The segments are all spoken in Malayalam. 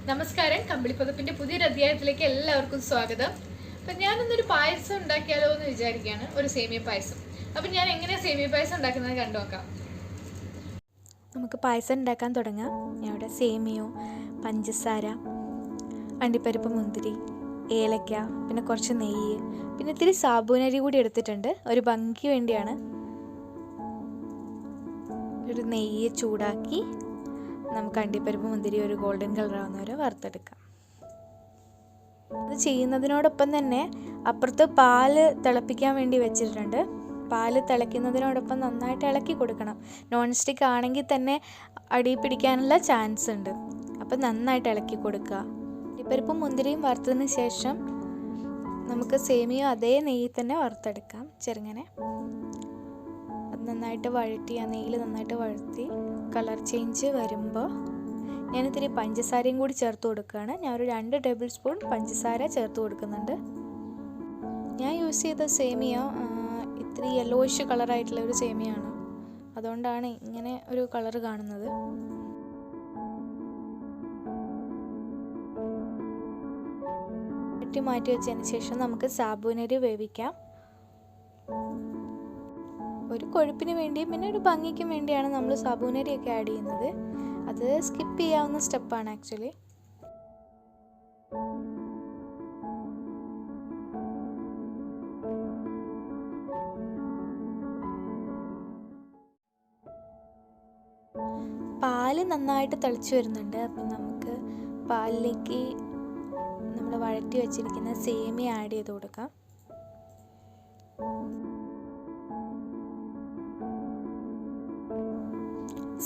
നമസ്കാരം, കമ്പിളിപ്പുതപ്പിന്റെ പുതിയൊരു അധ്യായത്തിലേക്ക് എല്ലാവർക്കും സ്വാഗതം. അപ്പം ഞാനിന്നൊരു പായസം ഉണ്ടാക്കിയാലോ എന്ന് വിചാരിക്കുകയാണ്, ഒരു സേമിയ പായസം. അപ്പം ഞാൻ എങ്ങനെയാണ് സേമിയ പായസം ഉണ്ടാക്കുന്നത് കണ്ടു നോക്കാം. നമുക്ക് പായസം ഉണ്ടാക്കാൻ തുടങ്ങാം. ഞാൻ ഇവിടെ സേമിയോ, പഞ്ചസാര, അണ്ടിപ്പരിപ്പ്, മുന്തിരി, ഏലക്ക, പിന്നെ കുറച്ച് നെയ്യ്, പിന്നെ ഇത്തിരി സാബൂനരി കൂടി എടുത്തിട്ടുണ്ട്. ഒരു ഭംഗിക്ക് വേണ്ടിയാണ്. ഒരു നെയ്യ് ചൂടാക്കി നമുക്ക് അണ്ടിപ്പരിപ്പ്, മുന്തിരി ഒരു ഗോൾഡൻ കളർ ആവുന്നവരെ വറുത്തെടുക്കാം. അത് ചെയ്യുന്നതിനോടൊപ്പം തന്നെ അപ്പുറത്ത് പാല് തിളപ്പിക്കാൻ വേണ്ടി വെച്ചിട്ടുണ്ട്. പാല് തിളയ്ക്കുന്നതിനോടൊപ്പം നന്നായിട്ട് ഇളക്കി കൊടുക്കണം. നോൺ സ്റ്റിക്ക് ആണെങ്കിൽ തന്നെ അടി പിടിക്കാനുള്ള ചാൻസ് ഉണ്ട്. അപ്പം നന്നായിട്ട് ഇളക്കി കൊടുക്കുക. അണ്ടിപ്പരിപ്പും മുന്തിരിയും വറുത്തതിന് ശേഷം നമുക്ക് സേമിയ അതേ നെയ്യിൽ തന്നെ വറുത്തെടുക്കാം. ചെറുങ്ങനെ അത് നന്നായിട്ട് വഴറ്റി, ആ നെയ്യിൽ നന്നായിട്ട് വഴറ്റി കളർ ചേഞ്ച് വരുമ്പോൾ ഞാനിത്തിരി പഞ്ചസാരയും കൂടി ചേർത്ത് കൊടുക്കുകയാണ്. ഞാൻ ഒരു 2 ടേബിൾ സ്പൂൺ പഞ്ചസാര ചേർത്ത് കൊടുക്കുന്നുണ്ട്. ഞാൻ യൂസ് ചെയ്ത സേമിയ ഇത്തിരി യെല്ലോയിഷ് കളറായിട്ടുള്ള ഒരു സേമിയാണ്. അതുകൊണ്ടാണ് ഇങ്ങനെ ഒരു കളർ കാണുന്നത്. വെട്ടി മാറ്റി വെച്ചതിന് ശേഷം നമുക്ക് സാബൂനരി വേവിക്കാം. ഒരു കൊഴുപ്പിന് വേണ്ടിയും പിന്നെ ഒരു ഭംഗിക്കും വേണ്ടിയാണ് നമ്മൾ സാബൂനരിയൊക്കെ ആഡ് ചെയ്യുന്നത്. അത് സ്കിപ്പ് ചെയ്യാവുന്ന സ്റ്റെപ്പാണ് ആക്ച്വലി. പാല് നന്നായിട്ട് തിളച്ച് വരുന്നുണ്ട്. അപ്പം നമുക്ക് പാലിലേക്ക് നമ്മൾ വഴറ്റി വെച്ചിരിക്കുന്ന സേമിയ ആഡ് ചെയ്ത് കൊടുക്കാം.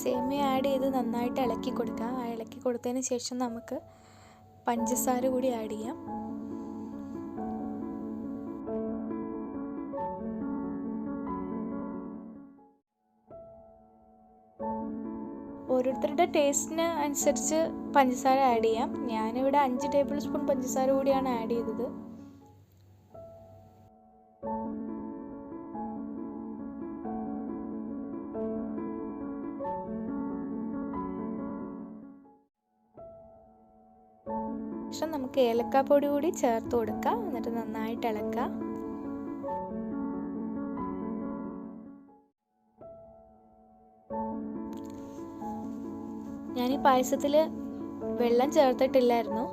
സേമിയ ആഡ് ചെയ്ത് നന്നായിട്ട് ഇളക്കി കൊടുക്കാം. ആ ഇളക്കി കൊടുത്തതിന് ശേഷം നമുക്ക് പഞ്ചസാര കൂടി ആഡ് ചെയ്യാം. ഓരോരുത്തരുടെ ടേസ്റ്റിന് അനുസരിച്ച് പഞ്ചസാര ആഡ് ചെയ്യാം. ഞാനിവിടെ 5 ടേബിൾ സ്പൂൺ പഞ്ചസാര കൂടിയാണ് ആഡ് ചെയ്തത്. ശേഷം നമുക്ക് ഏലക്കാപ്പൊടി കൂടി ചേർത്ത് കൊടുക്കാം. എന്നിട്ട് നന്നായിട്ട് ഇളക്കാം. ഞാൻ ഈ പായസത്തിൽ വെള്ളം ചേർത്തിട്ടില്ലായിരുന്നു.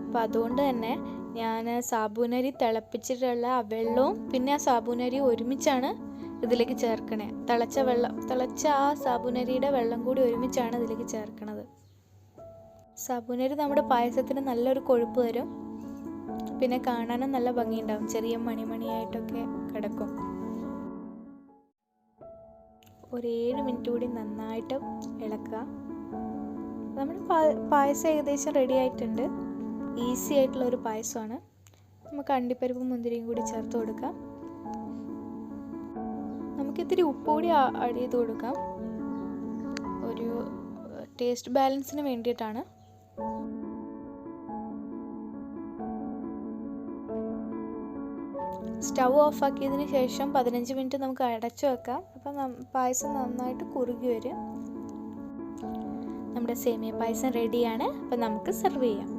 അപ്പോൾ അതുകൊണ്ട് തന്നെ ഞാൻ സാബൂനരി തിളപ്പിച്ചിട്ടുള്ള ആ വെള്ളവും പിന്നെ ആ സാബൂനരി ഒരുമിച്ചാണ് ഇതിലേക്ക് ചേർക്കണേ. തിളച്ച ആ സാബൂനരിയുടെ വെള്ളം കൂടി ഒരുമിച്ചാണ് ഇതിലേക്ക് ചേർക്കണത്. സാബൂനരി നമ്മുടെ പായസത്തിന് നല്ലൊരു കൊഴുപ്പ് തരും. പിന്നെ കാണാനും നല്ല ഭംഗിയുണ്ടാവും. ചെറിയ മണിമണിയായിട്ടൊക്കെ കിടക്കും. ഒരു 7 മിനിറ്റ് കൂടി നന്നായിട്ട് ഇളക്കുക. നമ്മുടെ പായസം ഏകദേശം റെഡി ആയിട്ടുണ്ട്. ഈസി ആയിട്ടുള്ള ഒരു പായസമാണ്. നമുക്ക് അണ്ടിപ്പരിപ്പും മുന്തിരിയും കൂടി ചേർത്ത് കൊടുക്കാം. നമുക്കിത്തിരി ഉപ്പ് കൂടി ആഡ് ചെയ്ത് കൊടുക്കാം. ഒരു ടേസ്റ്റ് ബാലൻസിന് വേണ്ടിയിട്ടാണ്. സ്റ്റവ് ഓഫ് ആക്കിയതിന് ശേഷം 15 മിനിറ്റ് നമുക്ക് അടച്ചു വെക്കാം. അപ്പം പായസം നന്നായിട്ട് കുറുകി വരും. നമ്മുടെ സേമിയ പായസം റെഡിയാണ്. അപ്പം നമുക്ക് സെർവ് ചെയ്യാം.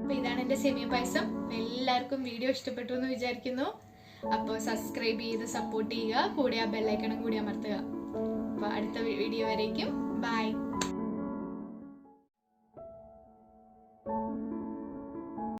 അപ്പോൾ ഇതാണ് എൻ്റെ സേമിയ പായസം. എല്ലാവർക്കും വീഡിയോ ഇഷ്ടപ്പെട്ടു എന്ന് വിചാരിക്കുന്നു. അപ്പോൾ സബ്സ്ക്രൈബ് ചെയ്ത് സപ്പോർട്ട് ചെയ്യുക. കൂടെ ആ ബെല്ലൈക്കണും കൂടി അമർത്തുക. അപ്പോൾ അടുത്ത വീഡിയോ വരേക്കും ബൈ.